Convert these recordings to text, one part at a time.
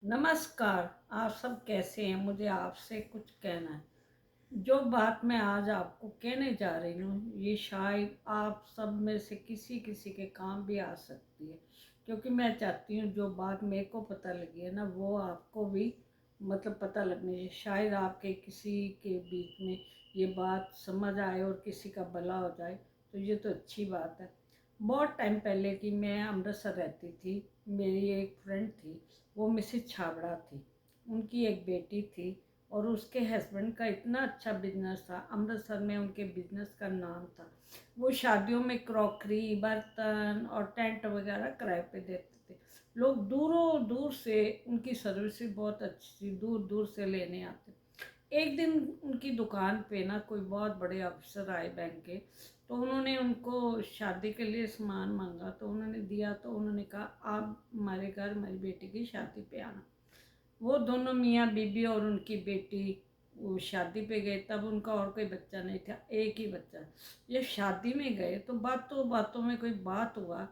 नमस्कार। आप सब कैसे हैं? मुझे आपसे कुछ कहना है। जो बात मैं आज आपको कहने जा रही हूँ ये शायद आप सब में से किसी किसी के काम भी आ सकती है, क्योंकि मैं चाहती हूँ जो बात मेरे को पता लगी है ना वो आपको भी पता लगनी चाहिए। शायद आपके किसी के बीच में ये बात समझ आए और किसी का भला हो जाए, तो ये तो अच्छी बात है। बहुत टाइम पहले की मैं अमृतसर रहती थी। मेरी एक फ्रेंड थी, वो मिसेस छाबड़ा थी। उनकी एक बेटी थी और उसके हस्बैंड का इतना अच्छा बिजनेस था। अमृतसर में उनके बिजनेस का नाम था। वो शादियों में क्रॉकरी, बर्तन और टेंट वगैरह किराए पे देते थे। लोग दूरों दूर से, उनकी सर्विस भी बहुत अच्छी थी, दूर दूर से लेने आते। एक दिन उनकी दुकान पे ना कोई बहुत बड़े अफसर आए बैंक के। तो उन्होंने उनको शादी के लिए सामान मांगा, तो उन्होंने दिया। तो उन्होंने कहा आप हमारे घर हमारी बेटी की शादी पे आना। वो दोनों मियाँ बीबी और उनकी बेटी वो शादी पे गए। तब उनका और कोई बच्चा नहीं था, एक ही बच्चा। जब शादी में गए तो बातों बातों में कोई बात हुआ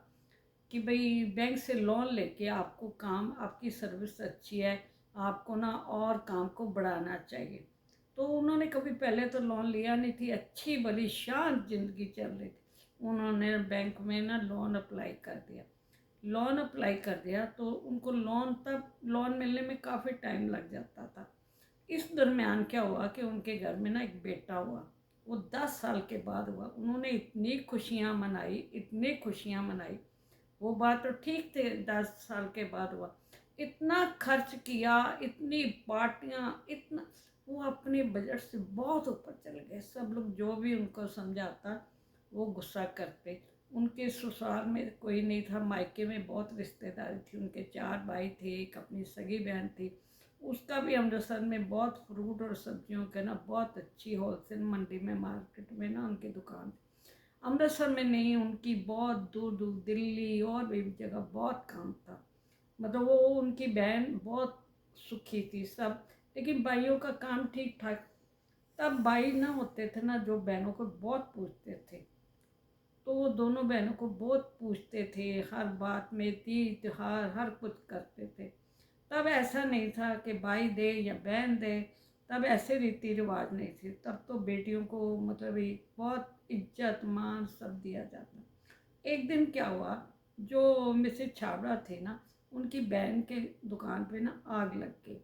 कि भाई बैंक से लोन लेके आपको काम, आपकी सर्विस अच्छी है, आपको ना और काम को बढ़ाना चाहिए। तो उन्होंने कभी पहले तो लोन लिया नहीं थी, अच्छी भली शांत जिंदगी चल रही थी। उन्होंने बैंक में ना लोन अप्लाई कर दिया। लोन अप्लाई कर दिया तो उनको लोन, तब लोन मिलने में काफ़ी टाइम लग जाता था। इस दरमियान क्या हुआ कि उनके घर में ना एक बेटा हुआ। वो 10 साल के बाद हुआ। उन्होंने इतनी खुशियाँ मनाई, इतनी खुशियाँ मनाई। वो बात तो ठीक थे, 10 साल के बाद हुआ। इतना खर्च किया, इतनी पार्टियां, इतना, वो अपने बजट से बहुत ऊपर चले गए। सब लोग जो भी उनको समझाता वो गुस्सा करते। उनके ससुराल में कोई नहीं था, मायके में बहुत रिश्तेदारी थी। उनके 4 भाई थे, एक अपनी सगी बहन थी। उसका भी अमृतसर में बहुत फ्रूट और सब्जियों के ना बहुत अच्छी होलसेल मंडी में, मार्केट में ना उनकी दुकान थी। अमृतसर में नहीं, उनकी बहुत दूर दूर दिल्ली और भी जगह बहुत काम था। वो, उनकी बहन बहुत सुखी थी सब। लेकिन भाइयों का काम ठीक ठाक। तब भाई ना होते थे ना जो बहनों को बहुत पूछते थे। तो वो दोनों बहनों को बहुत पूछते थे, हर बात में, तीज त्योहार हर कुछ करते थे। तब ऐसा नहीं था कि भाई दे या बहन दे। तब ऐसे रीति रिवाज नहीं थे। तब तो बेटियों को एक बहुत इज्जत मान सब दिया जाता। एक दिन क्या हुआ, जो मिसेज छाबड़ा थे ना, उनकी बहन के दुकान पे ना आग लग गई।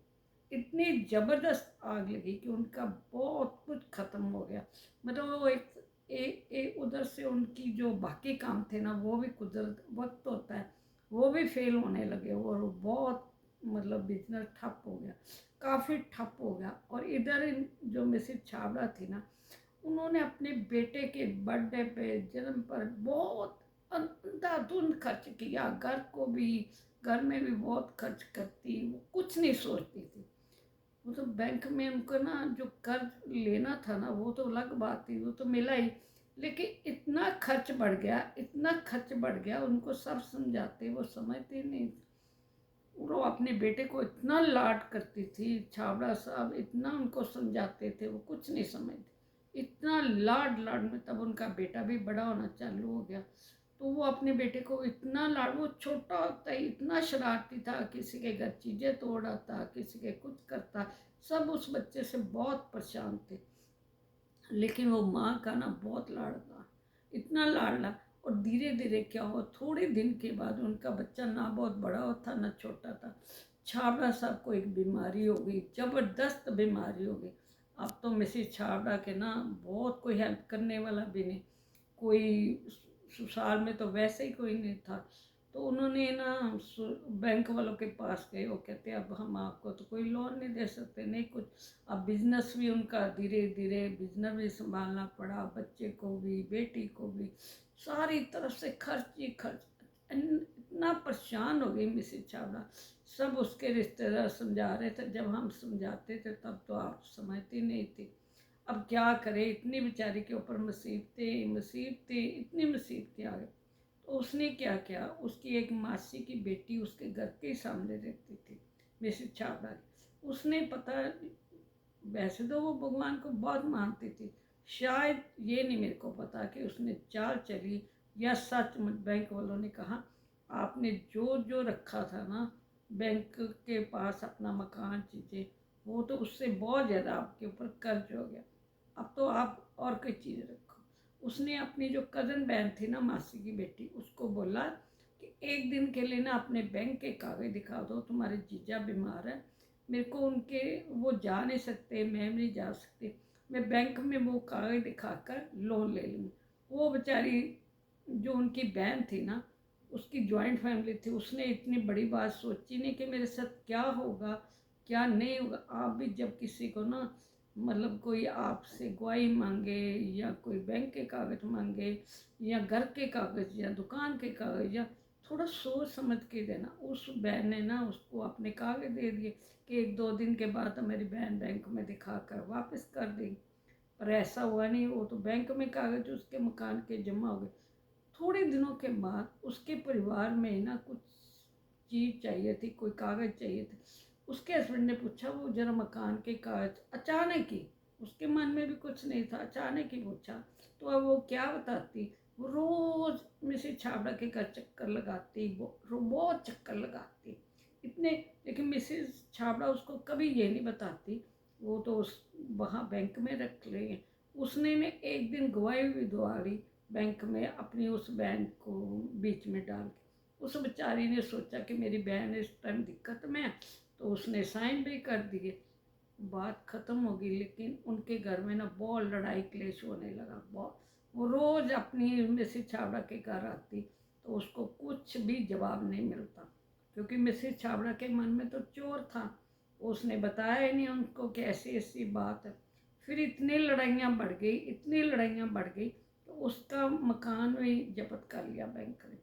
इतनी ज़बरदस्त आग लगी कि उनका बहुत कुछ ख़त्म हो गया। वो एक उधर से उनकी जो बाकी काम थे ना वो भी, कुदरत वक्त होता है, वो भी फेल होने लगे और बहुत बिजनेस ठप हो गया, काफ़ी ठप हो गया। और इधर जो मिसेज छाबड़ा थी ना, उन्होंने अपने बेटे के बर्थडे पे, जन्म पर बहुत अंधाधुंध खर्च किया। घर को भी, घर में भी बहुत खर्च करती, वो कुछ नहीं सोचती थी। वो तो बैंक में उनको ना जो कर्ज लेना था ना वो तो अलग बात थी, वो तो मिला ही। लेकिन इतना खर्च बढ़ गया, इतना खर्च बढ़ गया, उनको सब समझाते वो समझते नहीं। वो अपने बेटे को इतना लाड करती थी, छाबड़ा साहब इतना उनको समझाते थे, वो कुछ नहीं समझते। इतना लाड लाड में तब उनका बेटा भी बड़ा होना चालू हो गया। तो वो अपने बेटे को इतना लाड, वो छोटा होता ही इतना शरारती था, किसी के घर चीज़ें तोड़ आता, किसी के कुछ करता। सब उस बच्चे से बहुत परेशान थे। लेकिन वो माँ का ना बहुत लाडला, इतना लाडला। और धीरे धीरे क्या हुआ, थोड़े दिन के बाद उनका बच्चा ना बहुत बड़ा था ना छोटा था। छाबड़ा साहब को एक बीमारी हो गई, ज़बरदस्त बीमारी हो गई। अब तो मिसेज छाबड़ा के ना बहुत कोई हेल्प करने वाला भी नहीं, कोई ससुराल में तो वैसे ही कोई नहीं था। तो उन्होंने ना बैंक वालों के पास गए। वो कहते अब हम आपको तो कोई लोन नहीं दे सकते, नहीं कुछ। अब बिजनेस भी उनका, धीरे धीरे बिजनेस भी संभालना पड़ा, बच्चे को भी, बेटी को भी, सारी तरफ से खर्च ही खर्च। इतना परेशान हो गई मिसेज छाबड़ा। सब उसके रिश्तेदार समझा रहे थे, जब हम समझाते थे तब तो आप समझती नहीं थी। अब क्या करे, इतनी बेचारी के ऊपर मुसीबतें मुसीबतें, इतनी मुसीबतें आ गई। तो उसने क्या किया, उसकी एक मासी की बेटी उसके घर के सामने रहती थी, मिसेज छाबड़ा की। उसने पता, वैसे तो वो भगवान को बहुत मानती थी, शायद ये नहीं मेरे को पता कि उसने चाल चली या सच में बैंक वालों ने कहा आपने जो जो रखा था ना बैंक के पास अपना मकान, चीज़ें, वो तो उससे बहुत ज़्यादा आपके ऊपर कर्ज हो गया। अब तो आप और कोई चीज़ रखो। उसने अपनी जो कज़न बहन थी ना, मासी की बेटी, उसको बोला कि एक दिन के लिए ना अपने बैंक के कागज दिखा दो, तुम्हारे जीजा बीमार है, मेरे को उनके, वो जा नहीं सकते, मैं नहीं जा सकती, मैं बैंक में वो कागज दिखाकर लोन ले लूँगी। वो बेचारी, जो उनकी बहन थी ना, उसकी जॉइंट फैमिली थी, उसने इतनी बड़ी बात सोची नहीं कि मेरे साथ क्या होगा क्या नहीं होगा। आप भी जब किसी को ना, मतलब कोई आपसे गवाही मांगे या कोई बैंक के कागज मांगे या घर के कागज या दुकान के कागज, या थोड़ा सोच समझ के देना। उस बहन ने ना उसको अपने कागज दे दिए कि एक दो दिन के बाद मेरी बहन बैंक में दिखा कर वापस कर देगी। पर ऐसा हुआ नहीं, वो तो बैंक में कागज उसके मकान के जमा हो गए। थोड़े दिनों के बाद उसके परिवार में ना कुछ चीज़ चाहिए थी, कोई कागज़ चाहिए थे। उसके हस्बैंड ने पूछा, वो जरा मकान के कागज, अचानक ही, उसके मन में भी कुछ नहीं था, अचानक ही पूछा। तो अब वो क्या बताती, वो रोज़ मिसेज छाबड़ा के घर चक्कर लगाती, वो बहुत चक्कर लगाती इतने। लेकिन मिसेज छाबड़ा उसको कभी ये नहीं बताती, वो तो उस वहाँ बैंक में रख रही है। उसने ने एक दिन गवाही भी दौड़ी बैंक में अपनी उस बहन को बीच में डाल के। उस बेचारी ने सोचा कि मेरी बहन इस टाइम दिक्कत में है, तो उसने साइन भी कर दिए, बात ख़त्म हो गई। लेकिन उनके घर में ना बहुत लड़ाई क्लेश होने लगा, बहुत। वो रोज़ अपनी मिसेज छाबड़ा के घर आती, तो उसको कुछ भी जवाब नहीं मिलता, क्योंकि मिसेज छाबड़ा के मन में तो चोर था। उसने बताया ही नहीं उनको कि ऐसी ऐसी बात है। फिर इतनी लड़ाइयाँ बढ़ गई, इतनी लड़ाइयाँ बढ़ गई, तो उसका मकान भी जब्त कर लिया बैंक ने।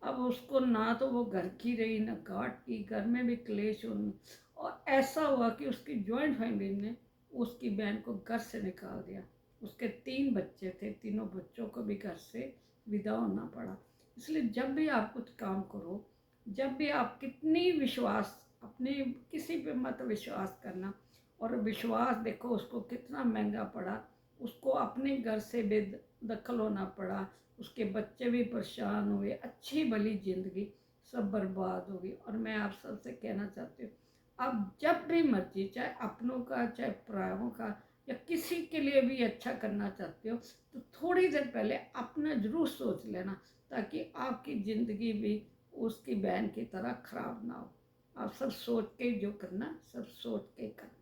अब उसको ना तो वो घर की रही ना घाट की, घर में भी क्लेश होने। और ऐसा हुआ कि उसकी जॉइंट फैमिली ने उसकी बहन को घर से निकाल दिया। उसके 3 बच्चे थे, तीनों बच्चों को भी घर से विदा होना पड़ा। इसलिए जब भी आप कुछ काम करो, जब भी आप कितनी विश्वास, अपने किसी पे मत विश्वास करना। और विश्वास देखो उसको कितना महंगा पड़ा, उसको अपने घर से बेदखल होना पड़ा, उसके बच्चे भी परेशान हुए, अच्छी भली जिंदगी सब बर्बाद हो गई। और मैं आप सबसे कहना चाहती हूँ, आप जब भी मर्जी, चाहे अपनों का चाहे परायों का, या किसी के लिए भी अच्छा करना चाहते हो, तो थोड़ी देर पहले अपना जरूर सोच लेना, ताकि आपकी ज़िंदगी भी उसकी बहन की तरह खराब ना हो। आप सब सोच के जो करना, सब सोच के करना।